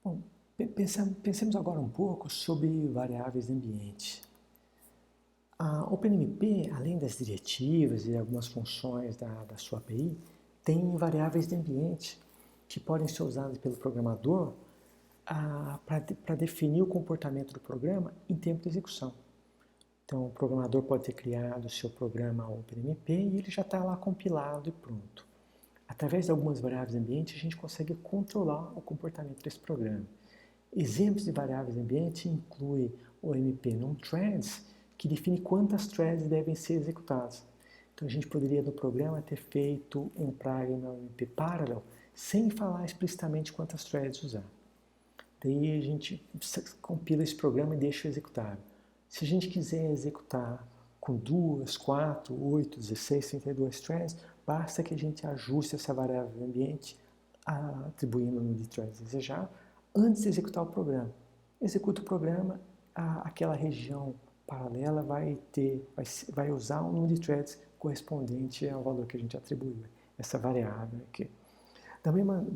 Bom, pensemos agora um pouco sobre variáveis de ambiente. A OpenMP, além das diretivas e algumas funções da sua API, tem variáveis de ambiente que podem ser usadas pelo programador para definir o comportamento do programa em tempo de execução. Então, o programador pode ter criado o seu programa OpenMP e ele já está lá compilado e pronto. Através de algumas variáveis de ambiente, a gente consegue controlar o comportamento desse programa. Exemplos de variáveis de ambiente incluem o MP NumThreads, que define quantas threads devem ser executadas. Então, a gente poderia, no programa, ter feito um pragma MP Parallel sem falar explicitamente quantas threads usar. Daí a gente compila esse programa e deixa executável. Se a gente quiser executar com 2, 4, 8, 16, 32 threads, basta que a gente ajuste essa variável de ambiente atribuindo o número de threads desejado antes de executar o programa. Executa o programa, aquela região paralela vai usar o número de threads correspondente ao valor que a gente atribuiu, essa variável aqui. Da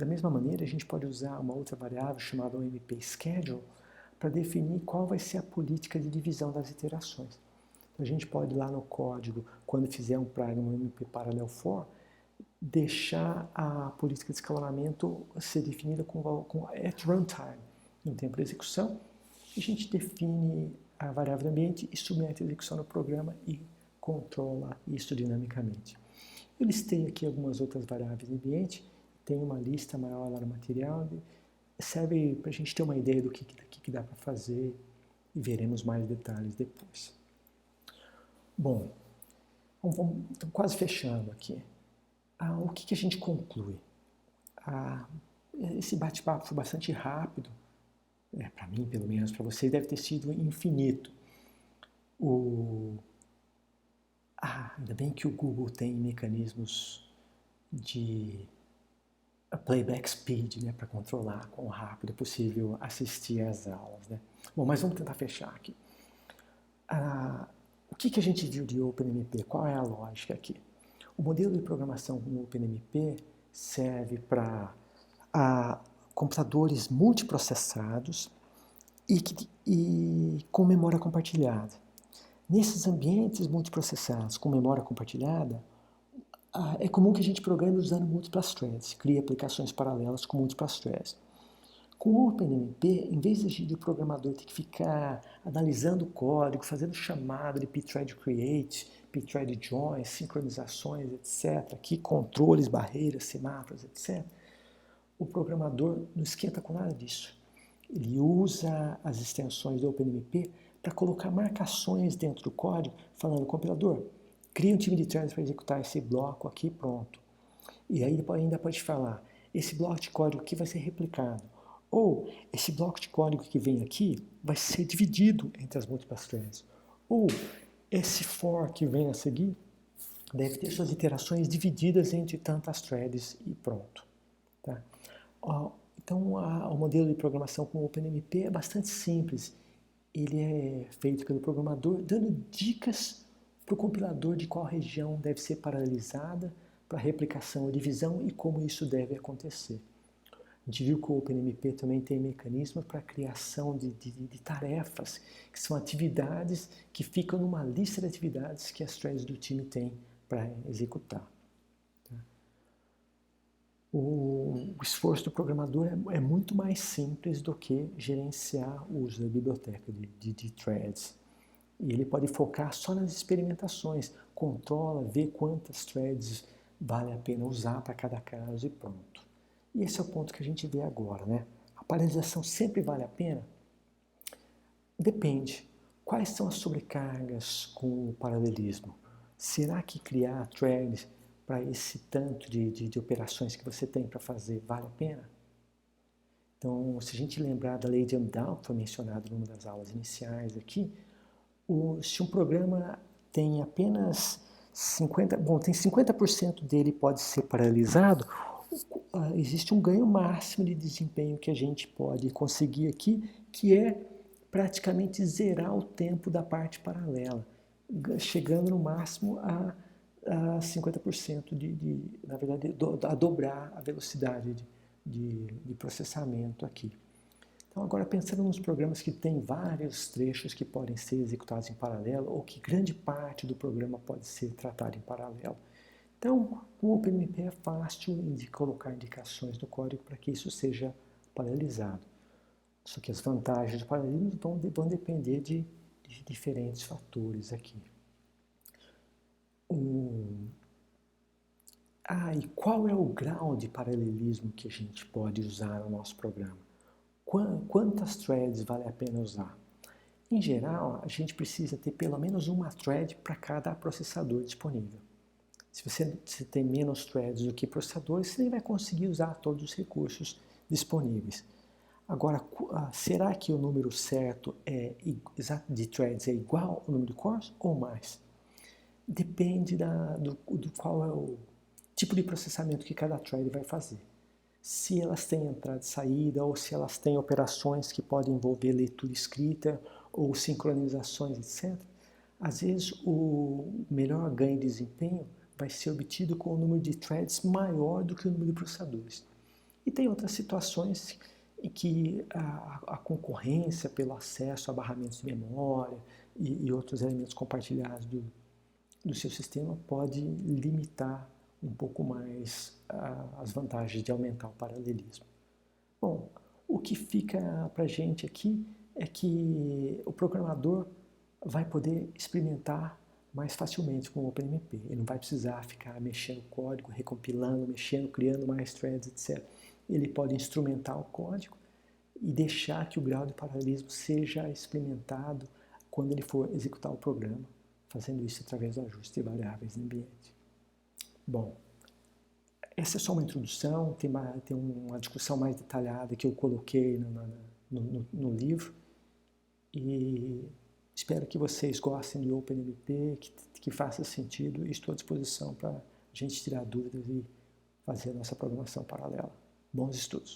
mesma maneira, a gente pode usar uma outra variável chamada MP Schedule para definir qual vai ser a política de divisão das iterações. Então, a gente pode ir lá no código, quando fizer um pragma MP Parallel for, deixar a política de escalonamento ser definida com at runtime, no tempo de execução. A gente define a variável do ambiente e submete a execução no programa e controla isso dinamicamente. Eu listei aqui algumas outras variáveis do ambiente, tem uma lista maior lá no material, serve para a gente ter uma ideia do que dá para fazer e veremos mais detalhes depois. Bom, vamos quase fechando aqui. O que a gente conclui? Esse bate-papo foi bastante rápido, para mim pelo menos, para você deve ter sido infinito. Ainda bem que o Google tem mecanismos de playback speed, né, para controlar quão rápido é possível assistir às aulas, né? Bom, mas vamos tentar fechar aqui. O que a gente viu de OpenMP? Qual é a lógica aqui? O modelo de programação com OpenMP serve para computadores multiprocessados e com memória compartilhada. Nesses ambientes multiprocessados com memória compartilhada, é comum que a gente programe usando múltiplas threads, crie aplicações paralelas com múltiplas threads. Com o OpenMP, em vez de o programador ter que ficar analisando o código, fazendo chamada de pthread create, pthread join, sincronizações, etc., aqui controles, barreiras, semáforos, etc., o programador não esquenta com nada disso. Ele usa as extensões do OpenMP para colocar marcações dentro do código, falando, compilador, cria um time de threads para executar esse bloco aqui, pronto. E aí ainda pode falar, esse bloco de código aqui vai ser replicado. Ou, esse bloco de código que vem aqui vai ser dividido entre as múltiplas threads. Ou, esse for que vem a seguir deve ter suas iterações divididas entre tantas threads e pronto. Tá? Então, o modelo de programação com o OpenMP é bastante simples. Ele é feito pelo programador dando dicas para o compilador de qual região deve ser paralelizada para replicação ou divisão e como isso deve acontecer. A gente viu que o OpenMP também tem mecanismos para a criação de tarefas, que são atividades que ficam numa lista de atividades que as threads do time têm para executar. O esforço do programador é muito mais simples do que gerenciar o uso da biblioteca de threads. E ele pode focar só nas experimentações, controla, vê quantas threads vale a pena usar para cada caso e pronto. E esse é o ponto que a gente vê agora, né? A paralisação sempre vale a pena? Depende. Quais são as sobrecargas com o paralelismo? Será que criar threads para esse tanto de operações que você tem para fazer vale a pena? Então, se a gente lembrar da lei de Amdahl, que foi mencionada numa das aulas iniciais aqui, se um programa tem apenas 50% dele pode ser paralisado, existe um ganho máximo de desempenho que a gente pode conseguir aqui, que é praticamente zerar o tempo da parte paralela, chegando no máximo a 50% na verdade, a dobrar a velocidade de processamento aqui. Então, agora pensando nos programas que têm vários trechos que podem ser executados em paralelo ou que grande parte do programa pode ser tratado em paralelo. Então, com o OpenMP é fácil de colocar indicações no código para que isso seja paralelizado. Só que as vantagens do paralelismo vão depender de diferentes fatores aqui. E qual é o grau de paralelismo que a gente pode usar no nosso programa? Quantas threads vale a pena usar? Em geral, a gente precisa ter pelo menos uma thread para cada processador disponível. Se você tem menos threads do que processadores, você nem vai conseguir usar todos os recursos disponíveis. Agora, será que o número certo de threads é igual ao número de cores ou mais? Depende do qual é o tipo de processamento que cada thread vai fazer. Se elas têm entrada e saída, ou se elas têm operações que podem envolver leitura escrita, ou sincronizações, etc., às vezes o melhor ganho de desempenho vai ser obtido com um número de threads maior do que o número de processadores. E tem outras situações em que a concorrência pelo acesso a barramentos de memória e outros elementos compartilhados do seu sistema pode limitar um pouco mais as vantagens de aumentar o paralelismo. Bom, o que fica para a gente aqui é que o programador vai poder experimentar mais facilmente com o OpenMP. Ele não vai precisar ficar mexendo o código, recompilando, mexendo, criando mais threads, etc. Ele pode instrumentar o código e deixar que o grau de paralelismo seja experimentado quando ele for executar o programa, fazendo isso através do ajuste de variáveis no ambiente. Bom, essa é só uma introdução, tem uma discussão mais detalhada que eu coloquei no livro, e espero que vocês gostem do OpenMP, que faça sentido, e estou à disposição para a gente tirar dúvidas e fazer a nossa programação paralela. Bons estudos!